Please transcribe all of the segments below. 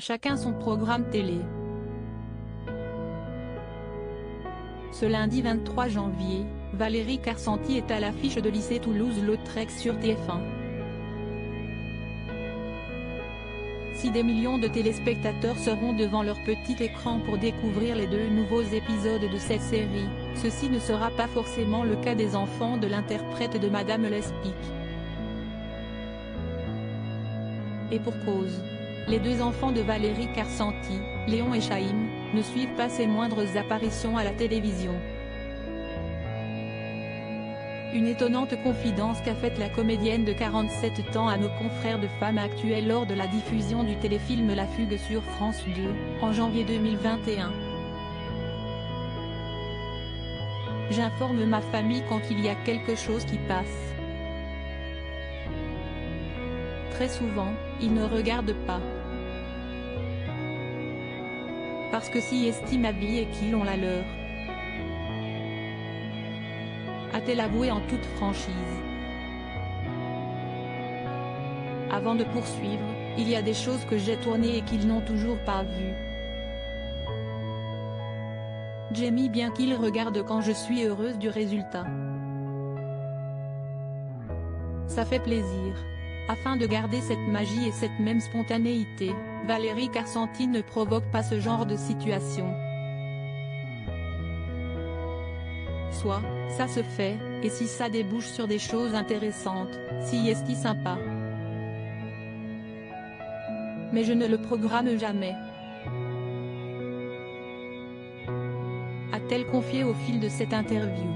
chacun son programme télé. Ce lundi 23 janvier, Valérie Carcenti est à l'affiche de Lycée Toulouse-Lautrec sur TF1. Si des millions de téléspectateurs seront devant leur petit écran pour découvrir les 2 nouveaux épisodes de cette série, ceci ne sera pas forcément le cas des enfants de l'interprète de Madame Lespic. Et pour cause. Les 2 enfants de Valérie Carcenti, Léon et Chaim, ne suivent pas ses moindres apparitions à la télévision. Une étonnante confidence qu'a faite la comédienne de 47 ans à nos confrères de Femmes Actuelles lors de la diffusion du téléfilm La Fugue sur France 2, en janvier 2021. J'informe ma famille quand il y a quelque chose qui passe. Très souvent, ils ne regardent pas. Parce que s'ils estiment ma vie et qu'ils ont la leur. A-t-elle avoué en toute franchise. Avant de poursuivre, il y a des choses que j'ai tournées et qu'ils n'ont toujours pas vues. J'aime bien qu'ils regardent quand je suis heureuse du résultat. Ça fait plaisir. Afin de garder cette magie et cette même spontanéité, Valérie Carcenti ne provoque pas ce genre de situation. Soit, ça se fait, et si ça débouche sur des choses intéressantes, si est sympa. Mais je ne le programme jamais. A-t-elle confié au fil de cette interview.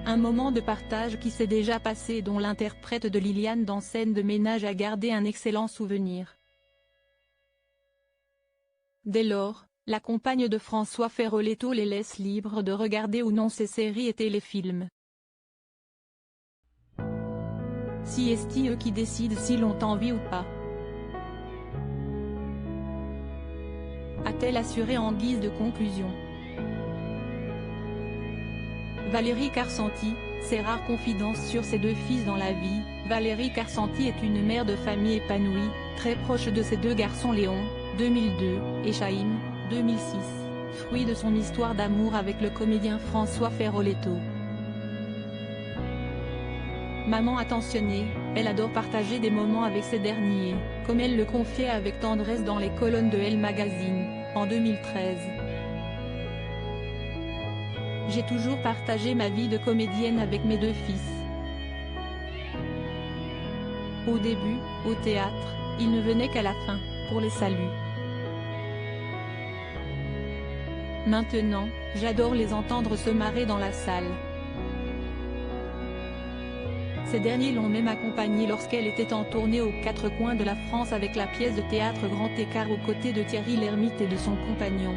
Un moment de partage qui s'est déjà passé et dont l'interprète de Liliane dans Scène de ménage a gardé un excellent souvenir. Dès lors, la compagne de François Feroleto les laisse libres de regarder ou non ces séries et téléfilms. Si est eux qui décident s'ils ont envie ou pas. A-t-elle assuré en guise de conclusion. Valérie Carcenti, ses rares confidences sur ses 2 fils dans la vie. Valérie Carcenti est une mère de famille épanouie, très proche de ses 2 garçons Léon, 2002, et Chaim, 2006, fruit de son histoire d'amour avec le comédien François Feroleto. Maman attentionnée, elle adore partager des moments avec ces derniers, comme elle le confiait avec tendresse dans les colonnes de Elle Magazine, en 2013. J'ai toujours partagé ma vie de comédienne avec mes 2 fils. Au début, au théâtre, ils ne venaient qu'à la fin, pour les saluts. Maintenant, j'adore les entendre se marrer dans la salle. Ces derniers l'ont même accompagnée lorsqu'elle était en tournée aux 4 coins de la France avec la pièce de théâtre Grand Écart aux côtés de Thierry Lhermitte et de son compagnon.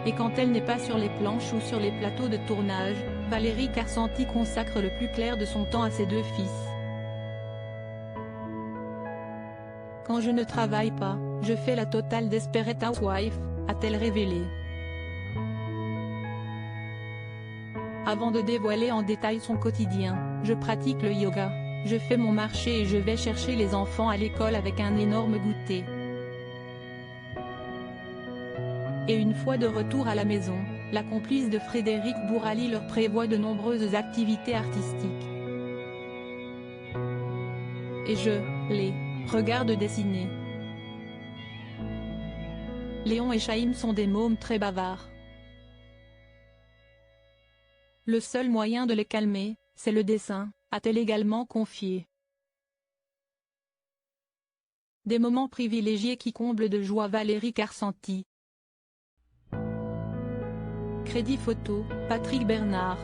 Et quand elle n'est pas sur les planches ou sur les plateaux de tournage, Valérie Carcenti consacre le plus clair de son temps à ses 2 fils. Quand je ne travaille pas, je fais la totale Desperate Housewife, a-t-elle révélé. Avant de dévoiler en détail son quotidien, je pratique le yoga, je fais mon marché et je vais chercher les enfants à l'école avec un énorme goûter. Et une fois de retour à la maison, la complice de Frédéric Bourali leur prévoit de nombreuses activités artistiques. Et je les regarde dessiner. Léon et Chaim sont des mômes très bavards. Le seul moyen de les calmer, c'est le dessin, a-t-elle également confié. Des moments privilégiés qui comblent de joie Valérie Carcenti. Crédit photo, Patrick Bernard.